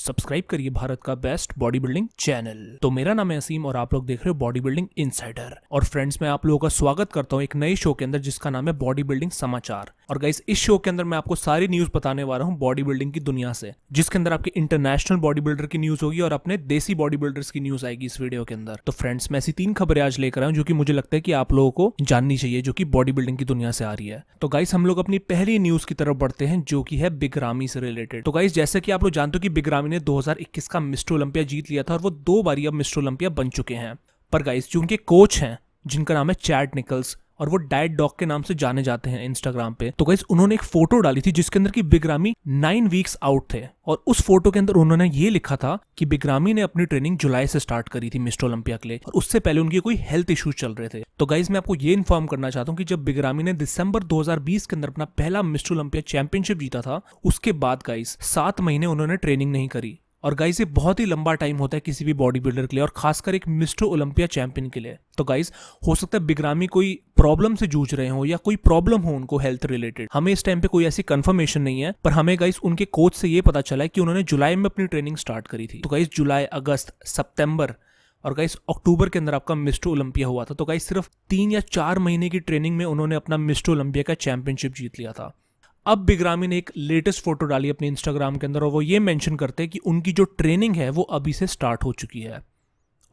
Subscribe करिए भारत का best body building channel. तो मेरा नाम है असीम और आप लोग देख रहे हो बॉडी बिल्डिंग इनसाइडर। और फ्रेंड्स, मैं आप लोगों का स्वागत करता हूं एक नए शो के अंदर जिसका नाम है बॉडी बिल्डिंग समाचार। और गाइस, इस शो के अंदर मैं आपको सारी न्यूज बताने वाला हूं बॉडी बिल्डिंग की दुनिया से, जिसके अंदर आपके इंटरनेशनल बॉडी बिल्डर की न्यूज होगी और अपने देसी बॉडी बिल्डर्स की न्यूज आएगी इस वीडियो के अंदर। तो फ्रेंड्स, मैं ऐसी 3 खबरें आज लेकर आया हूं जो कि मुझे लगता है कि आप लोगों को जाननी चाहिए, जो कि बॉडी बिल्डिंग की दुनिया से आ रही है। तो गाइस, हम लोग अपनी पहली न्यूज की तरफ बढ़ते हैं जो कि है बिग रामी से रिलेटेड। तो गाइस, जैसे कि आप लोग जानते हो कि बिग रामी ने 2021 का मिस्टर ओलंपिया जीत लिया था और वो 2 बारी अब मिस्टर ओलंपिया बन चुके हैं। पर गाइस, जो उनके कोच हैं जिनका नाम है चैड निकल्स और वो डाइट डॉग के नाम से जाने जाते हैं इंस्टाग्राम पे, तो गाइस उन्होंने एक फोटो डाली थी जिसके अंदर की बिग रामी 9 वीक्स आउट थे। और उस फोटो के अंदर उन्होंने ये लिखा था कि बिग रामी ने अपनी ट्रेनिंग जुलाई से स्टार्ट करी थी मिस्टर ओलंपिया के लिए और उससे पहले उनकी कोई हेल्थ इश्यूज चल रहे थे। तो गाइस, मैं आपको ये इन्फॉर्म करना चाहता हूँ कि जब बिग रामी ने दिसंबर 2020 के अंदर अपना पहला मिस्टर ओलंपिया चैंपियनशिप जीता था, उसके बाद गाइस 7 महीने उन्होंने ट्रेनिंग नहीं करी। और गाइस, ये बहुत ही लंबा टाइम होता है किसी भी बॉडी बिल्डर के लिए और खासकर एक मिस्टर ओलंपिया चैंपियन के लिए। तो गाइस, हो सकता है बिग रामी कोई प्रॉब्लम से जूझ रहे हो या कोई प्रॉब्लम हो उनको हेल्थ रिलेटेड। हमें इस टाइम पे कोई ऐसी कंफर्मेशन नहीं है, पर हमें गाइस उनके कोच से ये पता चला है कि उन्होंने जुलाई में अपनी ट्रेनिंग स्टार्ट करी थी। तो गाइस, जुलाई, अगस्त, सितंबर और गाइस अक्टूबर के अंदर आपका मिस्टर ओलंपिया हुआ था। तो गाइस, सिर्फ 3 या 4 महीने की ट्रेनिंग में उन्होंने अपना मिस्टर ओलंपिया का चैंपियनशिप जीत लिया था। अब बिग रामी ने एक लेटेस्ट फोटो डाली अपने इंस्टाग्राम के अंदर और वो ये मेंशन करते हैं कि उनकी जो ट्रेनिंग है वो अभी से स्टार्ट हो चुकी है।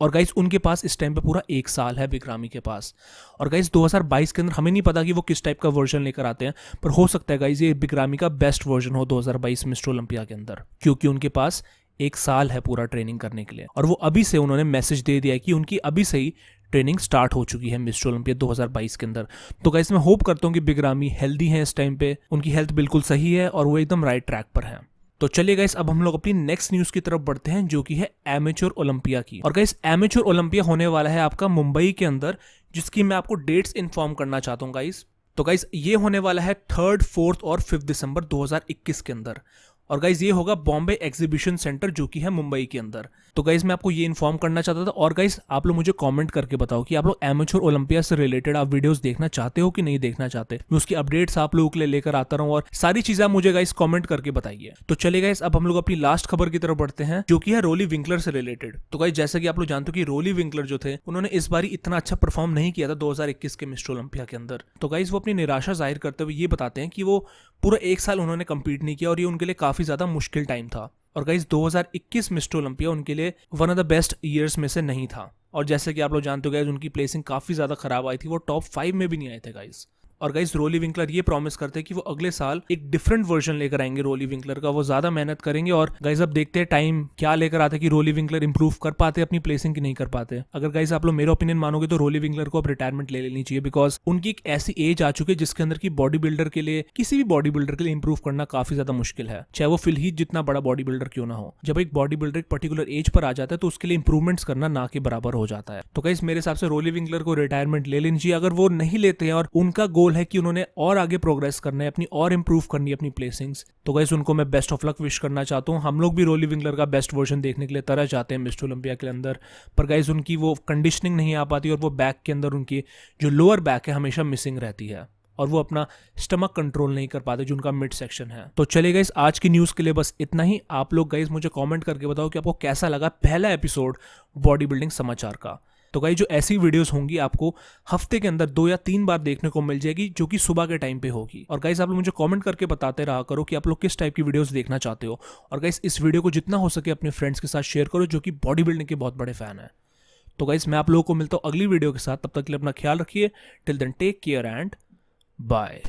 और गाइस, उनके पास इस टाइम पे पूरा 1 साल है बिग रामी के पास। और गाइस, 2022 के अंदर हमें नहीं पता कि वो किस टाइप का वर्जन लेकर आते हैं, पर हो सकता है गाइस ये बिग रामी का बेस्ट वर्जन हो 2022 मिस्टर ओलंपिया के अंदर, क्योंकि उनके पास 1 साल है पूरा ट्रेनिंग करने के लिए। और वो अभी से उन्होंने मैसेज दे दिया है कि उनकी अभी से ही ट्रेनिंग स्टार्ट हो चुकी है मिस्टर ओलंपिया 2022 के अंदर। तो गाइस, मैं होप करता हूं कि बिग रामी हेल्दी हैं इस टाइम पे, उनकी हेल्थ बिल्कुल सही है और वो एकदम राइट ट्रैक पर है। तो चलिए गाइस, अब हम लोग अपनी नेक्स्ट न्यूज की तरफ बढ़ते हैं जो कि है एमेच्योर ओलंपिया की। और गाइस, एमेच्योर ओलंपिया होने वाला है आपका मुंबई के अंदर, जिसकी मैं आपको डेट्स इन्फॉर्म करना चाहता हूं गाइस। तो गाइस, ये होने वाला है 3rd, 4th और 5th दिसंबर 2021 के अंदर। और गाइज, ये होगा बॉम्बे एग्जीबिशन सेंटर जो कि है मुंबई के अंदर। तो गाइज, मैं आपको ये इन्फॉर्म करना चाहता था। और गाइज, आप लोग मुझे कमेंट करके बताओ कि आप लोग एमेच्योर ओलंपिया से रिलेटेड आप वीडियोस देखना चाहते हो कि नहीं देखना चाहते। मैं उसकी अपडेट्स आप लोगों के लिए लेकर आता रहूं और सारी चीजें आप मुझे गाइज कमेंट करके बताइए। तो चलिए गाइज, अब हम लोग अपनी लास्ट खबर की तरफ बढ़ते हैं जो कि है रोली विंकलर से रिलेटेड। तो गाइज, जैसा कि आप लोग जानते हो कि रोली विंकलर जो थे उन्होंने इस बार इतना अच्छा परफॉर्म नहीं किया था 2021 के मिस्टर ओलंपिया के अंदर। तो गाइज, वो अपनी निराशा जाहिर करते हुए ये बताते हैं कि वो पूरा 1 साल उन्होंने कंपीट नहीं किया और ये उनके लिए काफी ज्यादा मुश्किल टाइम था। और गाइस, 2021 मिस्टर ओलंपिया उनके लिए one of the best years में से नहीं था। और जैसे कि आप लोग जानते हो गाइस, उनकी प्लेसिंग काफी ज्यादा खराब आई थी, वो टॉप 5 में भी नहीं आए थे गाइस। और गाइस, रोली विंकलर ये प्रॉमिस करते हैं कि वो अगले साल एक डिफरेंट वर्जन लेकर आएंगे रोली विंकलर का, वो ज्यादा मेहनत करेंगे। और गाइस, अब देखते हैं टाइम क्या लेकर आते हैं कि रोली विंकलर इंप्रूव कर पाते अपनी प्लेसिंग की नहीं कर पाते। अगर गाइस आप लोग मेरा ओपिनियन मानोगे तो रोली विंकलर को अब रिटायरमेंट ले लेनी चाहिए, बिकॉज उनकी एक ऐसी एज आ चुकी है जिसके अंदर की बॉडी बिल्डर के लिए, किसी भी बॉडी बिल्डर के लिए इंप्रूव करना काफी ज्यादा मुश्किल है, चाहे वो फिलहीज जितना बड़ा बॉडी बिल्डर क्यों ना हो। जब एक बॉडी बिल्डर एक पर्टिकुलर एज पर आ जाता है तो उसके लिए इंप्रूवमेंट्स करना ना के बराबर हो जाता है। तो गाइस, मेरे हिसाब से रोली विंकलर को रिटायरमेंट ले लेनी चाहिए। अगर वो नहीं लेते हैं और उनका गोल है कि उन्होंने और आगे प्रोग्रेस करना है, अपनी और इंप्रूव करनी है अपनी प्लेसिंग्स, तो गाइस उनको मैं बेस्ट ऑफ लक विश करना चाहता हूं। हम लोग भी रोली विंकलर का बेस्ट वर्जन देखने के लिए तरह चाहते हैं मिस्टर ओलंपिया के अंदर, पर गाइस उनकी वो कंडीशनिंग नहीं आ पाती और वो बैक के अंदर उनकी जो लोअर बैक है हमेशा मिसिंग रहती है और वो अपना स्टमक कंट्रोल नहीं कर पाते जो उनका मिड सेक्शन है। तो चलिए गाइस, आज की न्यूज के लिए बस इतना ही। आप लोग गाइस मुझे कमेंट करके बताओ कि आपको कैसा लगा पहला एपिसोड बॉडी बिल्डिंग समाचार का। तो गाइस, जो ऐसी वीडियोस होंगी आपको हफ्ते के अंदर 2 या 3 बार देखने को मिल जाएगी, जो कि सुबह के टाइम पे होगी। और गाइस, आप लोग मुझे कमेंट करके बताते रहा करो कि आप लोग किस टाइप की वीडियोस देखना चाहते हो। और गाइस, इस वीडियो को जितना हो सके अपने फ्रेंड्स के साथ शेयर करो जो कि बॉडी बिल्डिंग के बहुत बड़े फैन है। तो गाइस, मैं आप लोगों को मिलता हूँ अगली वीडियो के साथ, तब तक के लिए अपना ख्याल रखिए। Till then take care and bye.